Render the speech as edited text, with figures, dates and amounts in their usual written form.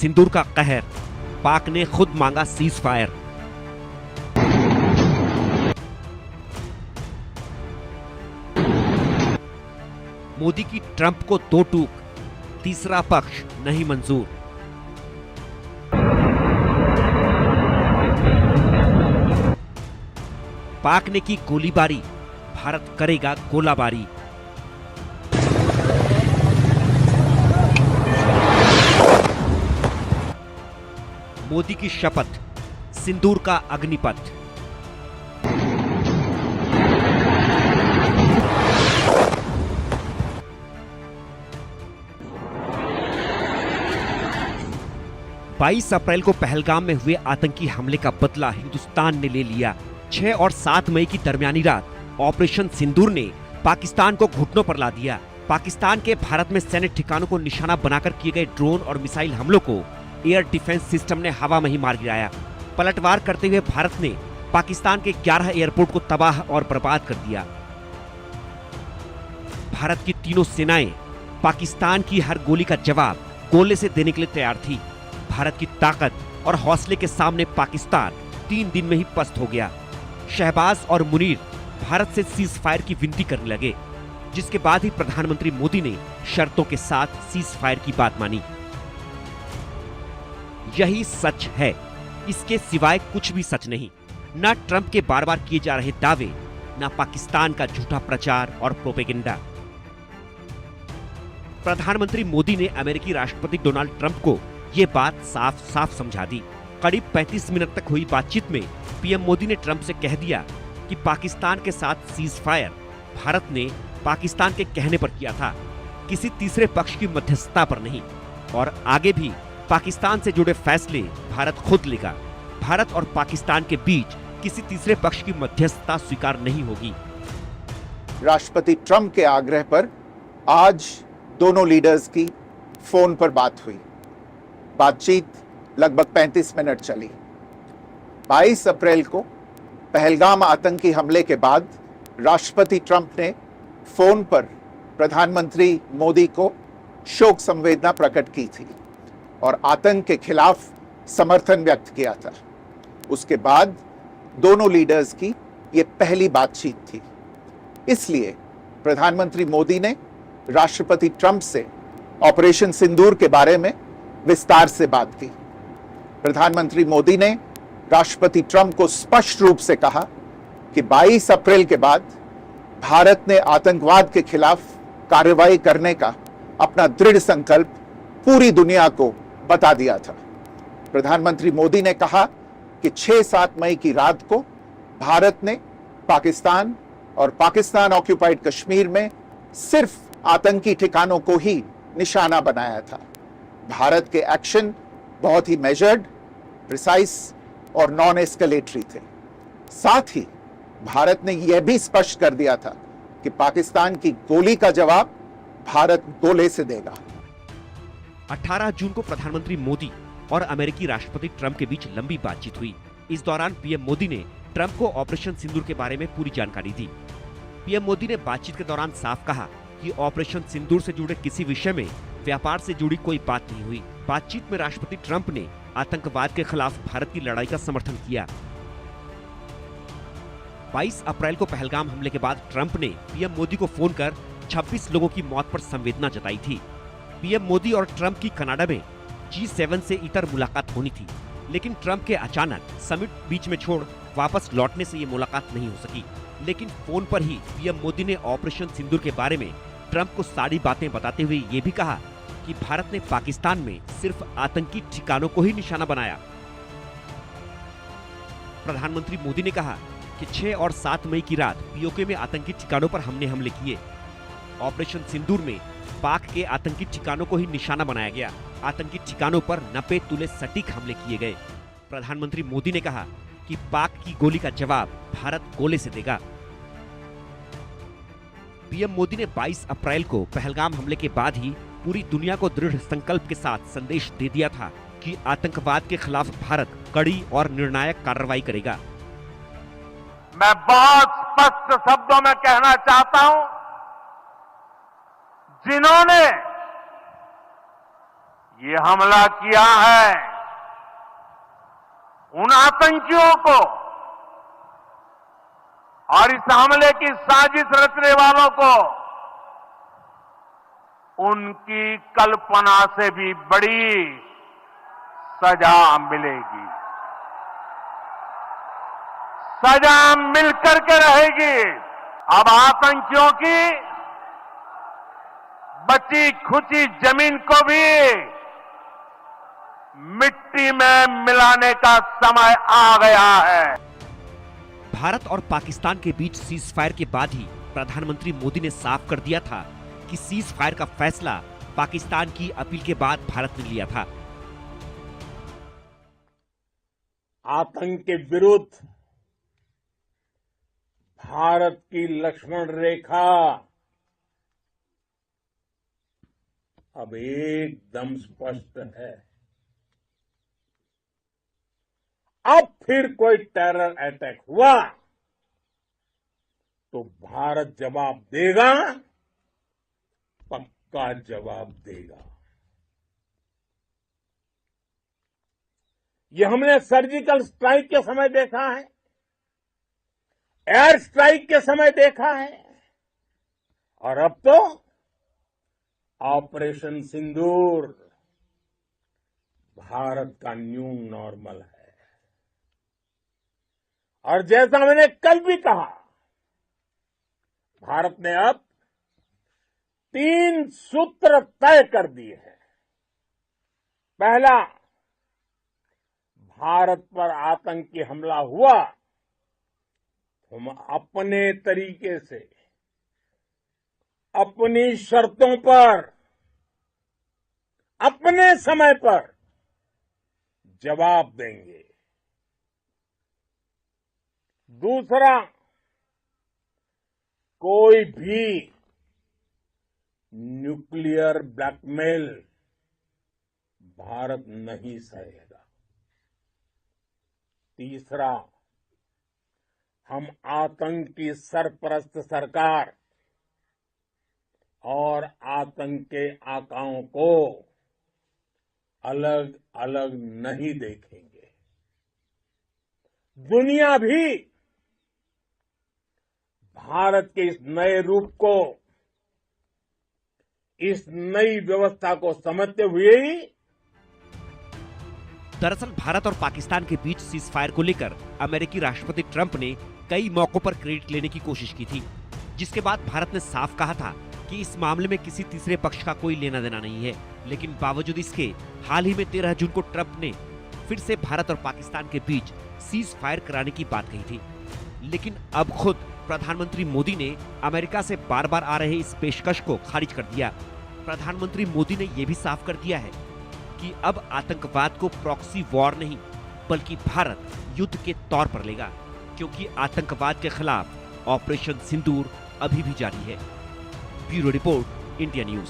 सिंदूर का कहर, पाक ने खुद मांगा सीज फायर। मोदी की ट्रंप को दो टूक, तीसरा पक्ष नहीं मंजूर। पाक ने की गोलीबारी, भारत करेगा गोलाबारी। मोदी की शपथ, सिंदूर का अग्निपथ। बाईस अप्रैल को पहलगाम में हुए आतंकी हमले का बदला हिंदुस्तान ने ले लिया। 6 और 7 मई की दरमियानी रात ऑपरेशन सिंदूर ने पाकिस्तान को घुटनों पर ला दिया। पाकिस्तान के भारत में सैन्य ठिकानों को निशाना बनाकर किए गए ड्रोन और मिसाइल हमलों को एयर डिफेंस सिस्टम ने हवा में ही मार गिराया। पलटवार करते हुए भारत ने पाकिस्तान के 11 एयरपोर्ट को तबाह और बर्बाद कर दिया। भारत की तीनों सेनाएं पाकिस्तान की हर गोली का जवाब गोले से देने के लिए तैयार थी। भारत की ताकत और हौसले के सामने पाकिस्तान 3 दिन में ही पस्त हो गया। शहबाज और मुनीर भारत से सीज फायर की विनती करने लगे, जिसके बाद ही प्रधानमंत्री मोदी ने शर्तों के साथ सीज फायर की बात मानी। यही सच है, इसके सिवाय कुछ भी सच नहीं। न ट्रंप के बार बार किए जा रहे दावे, न पाकिस्तान का झूठा प्रचार और प्रोपेगेंडा। प्रधानमंत्री मोदी ने अमेरिकी राष्ट्रपति डोनाल्ड ट्रंप को ये बात साफ साफ समझा दी। करीब 35 मिनट तक हुई बातचीत में पीएम मोदी ने ट्रंप से कह दिया कि पाकिस्तान के साथ सीज फायर भारत ने पाकिस्तान के कहने पर किया था, किसी तीसरे पक्ष की मध्यस्थता पर नहीं। और आगे भी पाकिस्तान से जुड़े फैसले भारत खुद लेगा। भारत और पाकिस्तान के बीच किसी तीसरे पक्ष की मध्यस्थता स्वीकार नहीं होगी। राष्ट्रपति ट्रंप के आग्रह पर आज दोनों लीडर्स की फोन पर बात हुई। बातचीत लगभग 35 मिनट चली। 22 अप्रैल को पहलगाम आतंकी हमले के बाद राष्ट्रपति ट्रंप ने फोन पर प्रधानमंत्री मोदी को शोक संवेदना प्रकट की थी और आतंक के खिलाफ समर्थन व्यक्त किया था। उसके बाद दोनों लीडर्स की ये पहली बातचीत थी। इसलिए प्रधानमंत्री मोदी ने राष्ट्रपति ट्रंप से ऑपरेशन सिंदूर के बारे में विस्तार से बात की। प्रधानमंत्री मोदी ने राष्ट्रपति ट्रंप को स्पष्ट रूप से कहा कि 22 अप्रैल के बाद भारत ने आतंकवाद के खिलाफ कार्रवाई करने का अपना दृढ़ संकल्प पूरी दुनिया को बता दिया था। प्रधानमंत्री मोदी ने कहा कि 6-7 मई की रात को भारत ने पाकिस्तान और पाकिस्तान ऑक्यूपाइड कश्मीर में सिर्फ आतंकी ठिकानों को ही निशाना बनाया था। भारत के एक्शन बहुत ही मेजर्ड, प्रिसाइज और नॉन एस्केलेटरी थे। साथ ही भारत ने यह भी स्पष्ट कर दिया था कि पाकिस्तान की गोली का जवाब भारत गोले से देगा। 18 जून को प्रधानमंत्री मोदी और अमेरिकी राष्ट्रपति ट्रंप के बीच लंबी बातचीत हुई। इस दौरान पीएम मोदी ने ट्रंप को ऑपरेशन सिंदूर के बारे में पूरी जानकारी दी। पीएम मोदी ने बातचीत के दौरान साफ कहा कि ऑपरेशन सिंदूर से जुड़े किसी विषय में व्यापार से जुड़ी कोई बात नहीं हुई। बातचीत में राष्ट्रपति ट्रंप ने आतंकवाद के खिलाफ भारत की लड़ाई का समर्थन किया। 22 अप्रैल को पहलगाम हमले के बाद ट्रंप ने पीएम मोदी को फोन कर 26 लोगों की मौत पर संवेदना जताई थी। पीएम मोदी और ट्रंप की कनाडा में G7 से इतर मुलाकात होनी थी, लेकिन ट्रंप के अचानक समिट बीच में छोड़ वापस लौटने से ये मुलाकात नहीं हो सकी। लेकिन फोन पर ही पीएम मोदी ने ऑपरेशन सिंदूर के बारे में ट्रंप को सारी बातें बताते हुए ये भी कहा कि भारत ने पाकिस्तान में सिर्फ आतंकी ठिकानों को ही निशाना बनाया। प्रधानमंत्री मोदी ने कहा कि 6 और 7 मई की रात पीओके में आतंकी ठिकानों पर हमने हमले किए। ऑपरेशन सिंदूर में पाक के आतंकी ठिकानों को ही निशाना बनाया गया। आतंकी ठिकानों पर नपे तुले सटीक हमले किए गए। प्रधानमंत्री मोदी ने कहा कि पाक की गोली का जवाब भारत गोले से देगा। पीएम मोदी ने 22 अप्रैल को पहलगाम हमले के बाद ही पूरी दुनिया को दृढ़ संकल्प के साथ संदेश दे दिया था कि आतंकवाद के खिलाफ भारत कड़ी और निर्णायक कार्रवाई करेगा। मैं बहुत स्पष्ट शब्दों में कहना चाहता हूं, जिन्होंने ये हमला किया है उन आतंकियों को और इस हमले की साजिश रचने वालों को उनकी कल्पना से भी बड़ी सजा मिलेगी, सजा मिलकर के रहेगी। अब आतंकियों की बची खुची जमीन को भी मिट्टी में मिलाने का समय आ गया है। भारत और पाकिस्तान के बीच सीज फायर के बाद ही प्रधानमंत्री मोदी ने साफ कर दिया था कि सीज फायर का फैसला पाकिस्तान की अपील के बाद भारत ने लिया था। आतंक के विरुद्ध भारत की लक्ष्मण रेखा अब एकदम स्पष्ट है। अब फिर कोई टेरर अटैक हुआ तो भारत जवाब देगा, पक्का जवाब देगा। ये हमने सर्जिकल स्ट्राइक के समय देखा है, एयर स्ट्राइक के समय देखा है, और अब तो ऑपरेशन सिंदूर भारत का न्यू नॉर्मल है। और जैसा मैंने कल भी कहा, भारत ने अब 3 सूत्र तय कर दिए हैं। पहला, भारत पर आतंकी हमला हुआ, हम अपने तरीके से, अपनी शर्तों पर, अपने समय पर जवाब देंगे। दूसरा, कोई भी न्यूक्लियर ब्लैकमेल भारत नहीं सहेगा। तीसरा, हम आतंक की सरपरस्त सरकार और आतंक के आकाओं को अलग अलग नहीं देखेंगे। दुनिया भी भारत के इस नए रूप को, इस नई व्यवस्था को समझते हुए ही। दरअसल भारत और पाकिस्तान के बीच सीज फायर को लेकर अमेरिकी राष्ट्रपति ट्रंप ने कई मौकों पर क्रेडिट लेने की कोशिश की थी, जिसके बाद भारत ने साफ कहा था कि इस मामले में किसी तीसरे पक्ष का कोई लेना देना नहीं है। लेकिन बावजूद इसके हाल ही में 13 जून को ट्रंप ने फिर से भारत और पाकिस्तान के बीच सीज फायर कराने की बात कही थी। लेकिन अब खुद प्रधानमंत्री मोदी ने अमेरिका से बार बार आ रहे इस पेशकश को खारिज कर दिया। प्रधानमंत्री मोदी ने यह भी साफ कर दिया है कि अब आतंकवाद को प्रॉक्सी वॉर नहीं, बल्कि भारत युद्ध के तौर पर लेगा, क्योंकि आतंकवाद के खिलाफ ऑपरेशन सिंदूर अभी भी जारी है। Bureau report, India news.